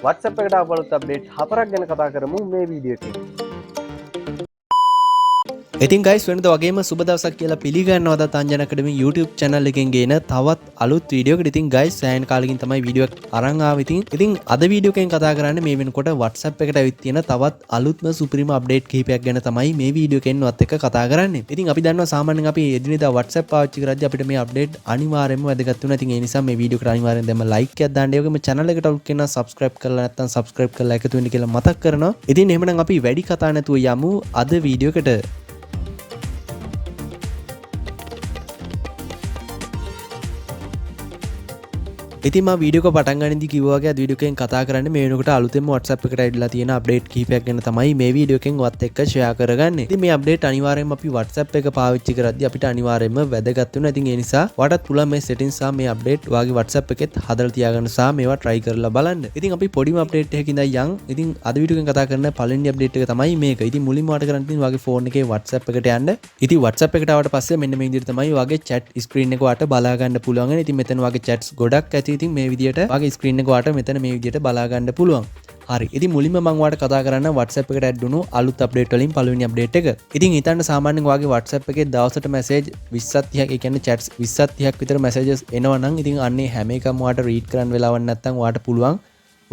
WhatsApp එකට අපලත් update 4ක් ගැන කතා කරමු මේ වීඩියෝ එකේ. ඉතින් guys වෙනද වගේම සුබ දවසක් කියලා පිළිගන්නවා තංජන අකාඩමි YouTube channel එකෙන් ගේන තවත් අලුත් වීඩියෝ එකකට. ඉතින් guys සෑහෙන කාලෙකින් තමයි වීඩියෝ එක අරන් ආවේ. ඉතින් අද වීඩියෝ එකෙන් කතා කරන්නේ මේ වෙනකොට WhatsApp එකට ඇවිත් තියෙන තවත් අලුත්ම සුපිරිම අප්ඩේට් කිහිපයක් ගැන තමයි මේ වීඩියෝ එකෙන් වත් එක්ක කතා කරන්නේ. ඉතින් අපි දන්නවා සාමාන්‍යයෙන් අපි එදිනෙදා WhatsApp පාවිච්චි කරද්දී අපිට මේ අප්ඩේට් අනිවාර්යයෙන්ම වැදගත් වෙනවා. ඉතින් ඒ නිසා මේ වීඩියෝ එකට අනිවාර්යෙන් දැම්ම like එකක් දාන්න. ඒ වගේම channel එකට අලුත් කෙනා subscribe කරලා නැත්නම් subscribe කරලා එකතු වෙන්න කියලා මතක් කරනවා. ඉතින් එහෙමනම් අපි වැඩි කතා නැතුව යමු අද වීඩියෝ එකට. ඉතින් මම වීඩියෝ එක පටන් ගන්නදී කිව්වා වගේ අද වීඩියෝ එකෙන් කතා කරන්නේ මේ වෙනකොට අලුතෙන්ම WhatsApp එකට ඇවිල්ලා තියෙන අප්ඩේට් කිහිපයක් ගැන තමයි මේ වීඩියෝ එකෙන් වත් එක්ක ෂෙයා කරගන්නේ. ඉතින් මේ අප්ඩේට් අනිවාර්යයෙන්ම අපි WhatsApp එක පාවිච්චි කරද්දී අපිට අනිවාර්යයෙන්ම වැදගත් වෙනවා. ඉතින් ඒ නිසා ඔයාලටත් පුළුවන් මේ settings සහ මේ අප්ඩේට් ඔයාගේ WhatsApp එකෙත් හදලා තියාගන්න සහ මේවා try කරලා බලන්න. ඉතින් අපි පොඩිම අප්ඩේට් එකකින් ඉඳන් යන්. ඉතින් අද වීඩියෝ එකෙන් කතා කරන පළවෙනි අප්ඩේට් එක තමයි මේක. ඉතින් මුලින්ම ඔයාලට කරන්න තියෙන්නේ ඔයාගේ phone එකේ WhatsApp එකට යන්න. ඉතින් WhatsApp එකට ආවට පස්සේ මෙන්න මේ විදිහට තමයි ඔයාගේ chat screen එක ඔයාලට බලා ගන්න පුළුවන්. ඉතින් මෙතන ඔයාගේ chats ගොඩක් ඇති. ඉතින් මේ විදිහට වගේ ස්ක්‍රීන් එක ඔයාලට මෙතන මේ විදිහට බලා ගන්න පුළුවන්. හරි. ඉතින් මුලින්ම මම ඔයාලට කතා කරන්න WhatsApp එකට ඇඩ් වුණු අලුත් අප්ඩේට් වලින් පළවෙනි අප්ඩේට් එක. ඉතින් හිතන්න සාමාන්‍යයෙන් ඔයාගේ WhatsApp එකේ දවසට මැසේජ් 20ක් 30ක් ඒ කියන්නේ chats 20ක් 30ක් විතර මැසේජස් එනවා නම් ඉතින් අන්නේ හැම එකම ඔයාලට රීඩ් කරන්න වෙලාවක් නැත්නම් ඔයාලට පුළුවන්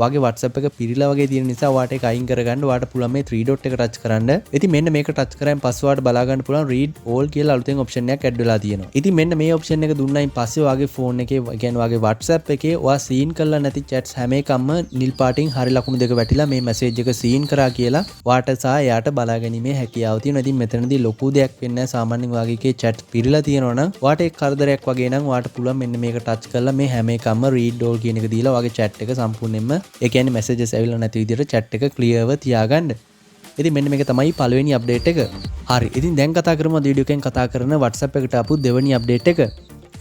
ඔයාගේ WhatsApp එක පිරීලා වගේ තියෙන නිසා ඔයාලට ඒක අයින් කරගන්න ඔයාලට පුළුවන් මේ 3 dot එක ටච් කරන්න. ඉතින් මෙන්න මේක ටච් කරාන් පස්සේ ඔයාලට බලා ගන්න පුළුවන් read all කියලා අලුතෙන් ඔප්ෂන් එකක් ඇඩ් වෙලා තියෙනවා. ඉතින් මෙන්න මේ ඔප්ෂන් එක දුන්නායින් පස්සේ ඔයාගේ phone එකේ ඒ කියන්නේ ඔයාගේ WhatsApp එකේ ඔයා සීන් කරලා නැති chats හැම එකක්ම නිල් පාටින් හරි ලකුණු දෙක වැටිලා මේ මැසේජ් එක සීන් කරා කියලා ඔයාට සහ එයාට බලා ගැනීමේ හැකියාව තියෙනවා. ඉතින් මෙතනදී ලොකු දෙයක් වෙන්නේ නැහැ. සාමාන්‍යයෙන් ඔයාගේ එකේ chat පිරීලා තියෙනවා නම් ඔයාට ඒක කරදරයක් වගේ නම් ඔයාට පුළුවන් මෙන්න මේක ටච් කරලා මේ හැම එකක්ම read all කියන එක දීලා ඔයාගේ chat එක සම්පූර්ණයෙන්ම ඒ කියන්නේ messages ඇවිල්ලා නැති විදිහට chat එක ක්ලියර්ව තියාගන්න. ඉතින් මෙන්න මේක තමයි පළවෙනි අප්ඩේට් එක. හරි. ඉතින් දැන් කතා කරමු අද වීඩියෝ එකෙන් කතා කරන WhatsApp එකට ආපු දෙවෙනි අප්ඩේට් එක.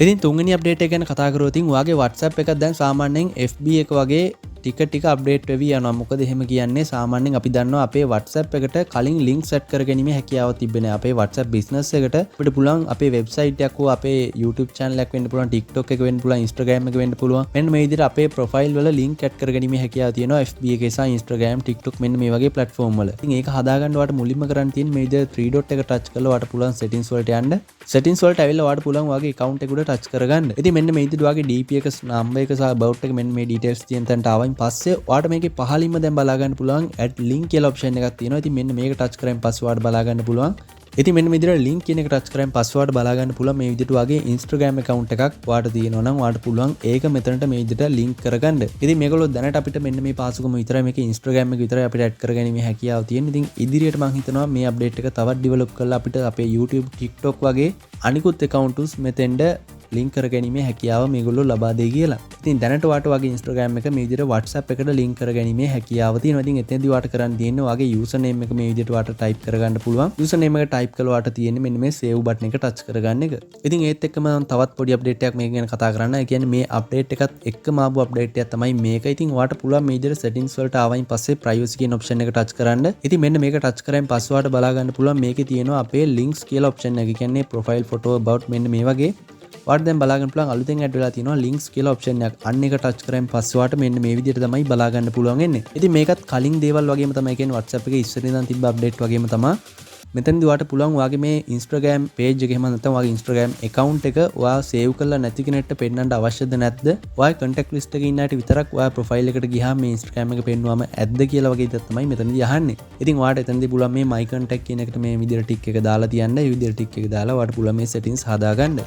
ඉතින් තුන්වෙනි අප්ඩේට් එක ගැන කතා කරුවොත් ඉතින් ඔයාගේ WhatsApp එක දැන් සාමාන්‍යයෙන් FB එක වගේ ටික අප්ඩේට් වෙවි යනවා. මොකද එහෙම කියන්නේ සාමාන්‍යයෙන් අපි දන්නවා අපේ WhatsApp එකට කලින් link set කරගැනීමේ හැකියාව තිබෙන්නේ. අපේ WhatsApp business එකට අපිට පුළුවන් අපේ website එකක් හෝ අපේ YouTube channel එකක් වෙන්න පුළුවන්, TikTok එක වෙන්න පුළුවන්, Instagram එක වෙන්න පුළුවන්. මෙන්න මේ විදිහට අපේ profile වල link add කරගැනීමේ හැකියාව තියෙනවා FB එකේ සහ Instagram, TikTok මෙන්න මේ වගේ platform වල. ඉතින් ඒක හදාගන්න ඔයාලට මුලින්ම කරන්න තියෙන්නේ මේ විදිහට 3 dot එක touch කරලා ඔයාලට පුළුවන් settings වලට යන්න. settings වලට ඇවිල්ලා ඔයාලට පුළුවන් ඔයාගේ account එක උඩ touch කරගන්න. ඉතින් මෙන්න මේ විදිහට ඔයාගේ DP එක, number එක සහ about එක මෙන්න මේ details තියෙන තැනට ආවයින් පස්සේ ඔයාලට මේකේ පහළින්ම දැන් බලා ගන්න පුළුවන් add link කියලා option එකක් තියෙනවා. ඉතින් මෙන්න මේක touch කරන් පස්සේ ඔයාලට බලා ගන්න පුළුවන්. ඉතින් මෙන්න මේ විදිහට link කියන එක touch කරන් පස්සේ ඔයාලට බලා ගන්න පුළුවන් මේ විදිහට ඔයාගේ Instagram account එකක් ඔයාලට තියෙනවා නම් ඔයාලට පුළුවන් ඒක මෙතනට මේ විදිහට link කරගන්න. ඉතින් මේගොල්ලෝ දැනට අපිට මෙන්න මේ පාසුකම විතරයි මේකේ Instagram එක විතරයි අපිට add කරගැනීමේ හැකියාව තියෙන්නේ. ඉතින් ඉදිරියට මම හිතනවා මේ update එක තවත් develop කරලා අපිට අපේ YouTube, TikTok වගේ අනිකුත් accounts මෙතෙන්ද ලින්ක් කරගැනීමේ හැකියාව මේගොල්ලෝ ලබා දෙයි කියලා. ඉතින් දැනට ඔයාට වගේ Instagram එක මේ විදිහට WhatsApp එකට ලින්ක් කරගැනීමේ හැකියාව තියෙනවා. ඉතින් එතනදී ඔයාට කරන්න තියෙන්නේ ඔයාගේ user name එක මේ විදිහට ඔයාට type කරගන්න පුළුවන්. user name එක type කළා ඔයාට තියෙන්නේ මෙන්න මේ save button එක touch කරගන්න එක. ඉතින් ඒත් එක්කම තවත් පොඩි update එකක් මේක ගැන කතා කරන්න. ඒ කියන්නේ මේ update එකත් එක්කම ආපු update එකක් තමයි මේක. ඉතින් ඔයාට පුළුවන් මේ විදිහට settings වලට ආවයින් පස්සේ privacy කියන option එක touch කරන්න. ඉතින් මෙන්න මේක touch කරන් පස්සේ ඔයාට බලා ගන්න පුළුවන් මේකේ තියෙනවා අපේ links කියලා option එක. ඒ කියන්නේ profile photo about මෙන්න මේ වගේ ඔයාට දැන් බලා ගන්න පුළුවන් අලුතෙන් ඇඩ් වෙලා තියෙනවා links කියලා option එකක්. අන්න එක touch කරන් පස්සේ ඔයාට මෙන්න මේ විදිහට තමයි බලා ගන්න පුළුවන් වෙන්නේ. ඉතින් මේකත් කලින් දේවල් වගේම තමයි කියන්නේ WhatsApp එකේ ඉස්සර ඉඳන් තිබ්බ අප්ඩේට් වගේම තමයි. මෙතනදී ඔයාට පුළුවන් ඔයාගේ මේ Instagram page එක එහෙම නැත්නම් ඔයාගේ Instagram account එක ඔයා save කරලා නැති කෙනෙක්ට පෙන්නන්න අවශ්‍යද නැද්ද? ඔයාගේ contact list එකේ ඉන්න අයට විතරක් ඔයා profile එකට ගියාම මේ Instagram එක පෙන්නුවම ඇද්ද කියලා වගේ දෙයක් තමයි මෙතනදී අහන්නේ. ඉතින් ඔයාට එතනදී පුළුවන් මේ my contact කියන එකට මේ විදිහට tick එක දාලා තියන්න. ඒ විදිහට tick එක දාලා ඔයාට පුළුවන් මේ settings හදාගන්න.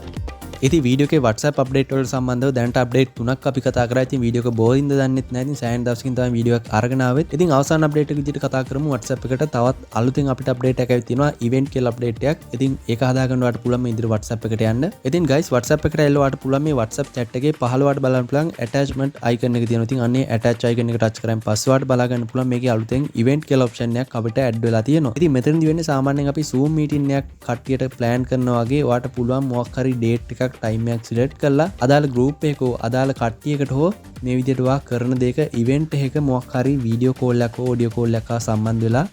ඉතින් වීඩියෝ එකේ WhatsApp අප්ඩේට් වලට සම්බන්ධව දැනට අප්ඩේට් 3ක් අපි කතා කරා. ඉතින් වීඩියෝ එක බෝරින්ද දන්නෙත් නැහැ. ඉතින් සෑහෙන දවසකින් තමයි වීඩියෝ එක අරගෙන ආවෙත්. ඉතින් අවසාන අප්ඩේට් එක විදිහට කතා කරමු. WhatsApp එකට තවත් අලුතෙන් අපිට අප්ඩේට් එකක් තියෙනවා. event කියලා අප්ඩේට් එකක්. ඉතින් ඒක හදාගන්න ඔයාලට පුළුවන් මේ විදිහට WhatsApp එකට යන්න. ඉතින් guys WhatsApp එකට ඇවිල්ලා ඔයාලට පුළුවන් මේ WhatsApp chat එකේ පහළ ඔයාලට බලන්න පුළුවන් attachment icon එක තියෙනවා. ඉතින් අන්නේ attach icon එක touch කරන් පස්සේ ඔයාලට බලා ගන්න පුළුවන් මේකේ අලුතෙන් event කියලා option එකක් අපිට add වෙලා තියෙනවා. ඉතින් මෙතනදී වෙන්නේ සාමාන්‍යයෙන් අපි Zoom meeting එකක් කට්ටියට plan කරනවා වගේ ඔයාලට පුළුවන් මොකක් හරි date එකක් time එකක් select කරලා අදාළ group එකක අදාළ කට්ටියකට හෝ මේ විදිහට ඔයා කරන දෙයක event එකක මොකක් හරි video call එකක් හෝ audio call එකක් සම්බන්ධ වෙලා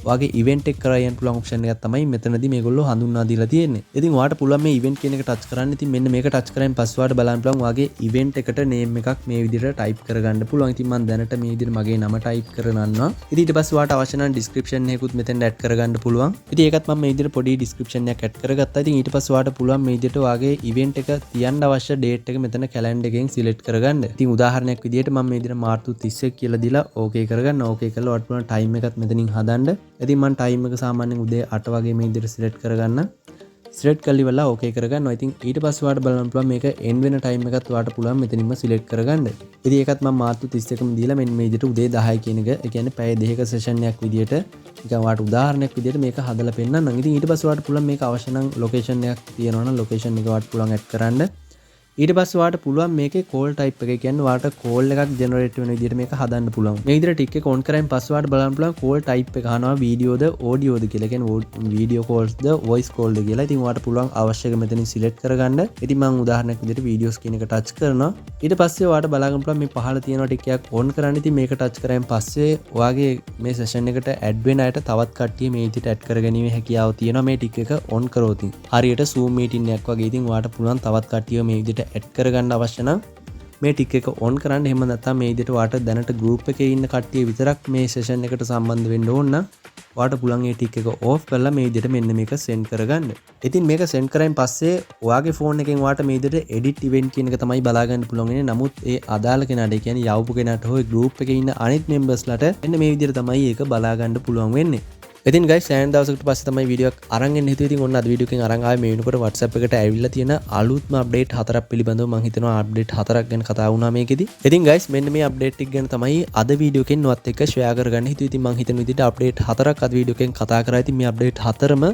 ඔයාගේ ඉවෙන්ට් එක කරා යන්න පුළුවන් ඔප්ෂන් එකක් තමයි මෙතනදී මේගොල්ලෝ හඳුන්වා දීලා තියෙන්නේ. ඉතින් ඔයාට පුළුවන් මේ ඉවෙන්ට් කියන එක ටච් කරන්න. ඉතින් මෙන්න මේක ටච් කරන් පස්සේ ඔයාට බලන්න පුළුවන් ඔයාගේ ඉවෙන්ට් එකට නේම් එකක් මේ විදිහට ටයිප් කරගන්න පුළුවන්. ඉතින් මම දැනට මේ විදිහට මගේ නම ටයිප් කරගන්නවා. ඉතින් ඊට පස්සේ ඔයාට අවශ්‍ය නම් ඩිස්ක්‍රිප්ෂන් එකකුත් මෙතෙන් ඇඩ් කරගන්න පුළුවන්. ඉතින් ඒකත් මම මේ විදිහට පොඩි ඩිස්ක්‍රිප්ෂන් එකක් ඇඩ් කරගත්තා. ඉතින් ඊට පස්සේ ඔයාට පුළුවන් මේ විදිහට ඔයාගේ ඉවෙන්ට් එක තියන්න අවශ්‍ය ඩේට් එක මෙතන කැලෙන්ඩර් එකෙන් සිලෙක්ට් කරගන්න. ඉතින් උදාහරණයක් විදිහට මම මේ විදිහට මාර්තු 31 කියලා දීලා ඕකේ කරගන්න. ඕකේ කරලා ඔයාට පුළුවන් ටයිම් එකත් මෙතනින් හදන්න. ඉතින් මම ටයිම් එක සාමාන්‍යයෙන් උදේ 8 වගේ මේ විදිහට සිලෙක්ට් කරගන්න. සිලෙක්ට් කරලි වෙලා ඕකේ කරගන්නවා. ඉතින් ඊට පස්සේ ඔයාලට බලන්න පුළුවන් මේක එන්ඩ් වෙන ටයිම් එකත් ඔයාලට පුළුවන් මෙතනින්ම සිලෙක්ට් කරගන්න. ඉතින් ඒකත් මම මාර්තු 31ම දීලා මෙන්න මේ විදිහට උදේ 10 කියන එක, ඒ කියන්නේ පැය දෙකක සෙෂන් එකක් විදිහට නිකන් ඔයාලට උදාහරණයක් විදිහට මේක හදලා පෙන්නන්නම්. ඉතින් ඊට පස්සේ ඔයාලට පුළුවන් මේක අවශ්‍ය නම් ලොකේෂන් එකක් තියෙනවා නම් ලොකේෂන් එක ඔයාලට පුළුවන් ඇඩ් කරන්න. ඊට පස්සේ ඔයාලට පුළුවන් මේකේ කෝල් ටයිප් එක, ඒ කියන්නේ ඔයාලට කෝල් එකක් ජෙනරේට් වෙන විදිහට මේක හදන්න පුළුවන්. මේ විදිහට ටික් එක ඔන් කරායින් පස්සේ ඔයාලට බලන්න පුළුවන් කෝල් ටයිප් එක අහනවා වීඩියෝද ඕඩියෝද කියලා. ඒ කියන්නේ වීඩියෝ කෝල්ස්ද වොයිස් කෝල්ද කියලා. ඉතින් ඔයාලට පුළුවන් අවශ්‍ය එක මෙතනින් සිලෙක්ට් කරගන්න. ඉතින් මම උදාහරණයක් විදිහට වීඩියෝස් කියන එක ටච් කරනවා. ඊට පස්සේ ඔයාලට බලන්න පුළුවන් මේ පහළ තියෙන ටික එකක් ඔන් කරන්න. ඉතින් මේක ටච් කරායින් පස්සේ ඔයාගේ මේ සෙෂන් එකට ඇඩ් වෙන අයට තවත් කට්ටිය මේ විදිහට ඇඩ් කරගැනීමේ හැකියාව තියෙනවා මේ ටික එක ඔන් කරොත්. හරියට Zoom meeting එකක් වගේ. ඉතින් ඔයාලට පුළුවන් තවත් කට්ටිය මේ විදිහට ඇඩ් කරගන්න අවශ්‍ය නම් මේ ටික එක ඔන් කරන්න. එහෙම නැත්නම් මේ විදිහට ඔයාට දැනට group එකේ ඉන්න කට්ටිය විතරක් මේ session එකට සම්බන්ධ වෙන්න ඕන නම් ඔයාට පුළුවන් මේ ටික එක off කරලා මේ විදිහට මෙන්න මේක send කරගන්න. ඉතින් මේක send කරායින් පස්සේ ඔයාගේ phone එකෙන් ඔයාට මේ විදිහට edit event කියන එක තමයි බලා ගන්න පුළුවන් වෙන්නේ. නමුත් ඒ අදාළ කෙනාට, ඒ කියන්නේ යවපු කෙනාට හොය group එකේ ඉන්න අනිත් members ලට මෙන්න මේ විදිහට තමයි ඒක බලා ගන්න පුළුවන් වෙන්නේ. ඉතින් guys සෑහෙන දවසකට පස්සේ තමයි වීඩියෝ එකක් අරන් එන්න හිතුවේ. ඉතින් ඔන්න අද වීඩියෝ එකෙන් අරන් ආවේ මේ වෙනකොට WhatsApp එකට ඇවිල්ලා තියෙන අලුත්ම අප්ඩේට් 4ක් පිළිබඳව මම හිතනවා අප්ඩේට් 4ක් ගැන කතා වුණා මේකෙදි. ඉතින් guys මෙන්න මේ අප්ඩේට් ටික ගැන තමයි අද වීඩියෝ එකෙන් ඔයත් එක්ක ෂෙයා කරගන්න හිතුවේ. ඉතින් මම හිතන විදිහට අප්ඩේට් 4ක් අද වීඩියෝ එකෙන් කතා කරා. ඉතින් මේ අප්ඩේට් 4ම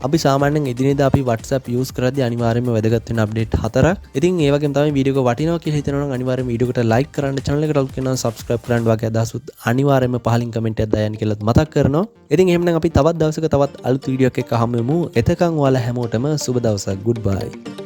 අපි සාමාන්‍යයෙන් එදිනෙදා අපි WhatsApp use කරද්දී අනිවාර්යයෙන්ම වැදගත් වෙන අප්ඩේට් 4ක්. ඉතින් ඒ වගේම තමයි වීඩියෝ එක වටිනවා කියලා හිතනවා නම් අනිවාර්යයෙන්ම වීඩියෝ එකට like කරන්න, channel එකට ඔක්කේනවා subscribe කරන්න වගේ අදහසුත් අනිවාර්යයෙන්ම පහලින් කමෙන්ට් එකක් දායන්න කියලා මතක් කරනවා. ඉතින් එහෙනම් අපි තවත් දවසක තවත් අලුත් වීඩියෝ එකක් හමු වෙමු. එතකන් ඔයාලා හැමෝටම සුබ දවසක්. goodbye.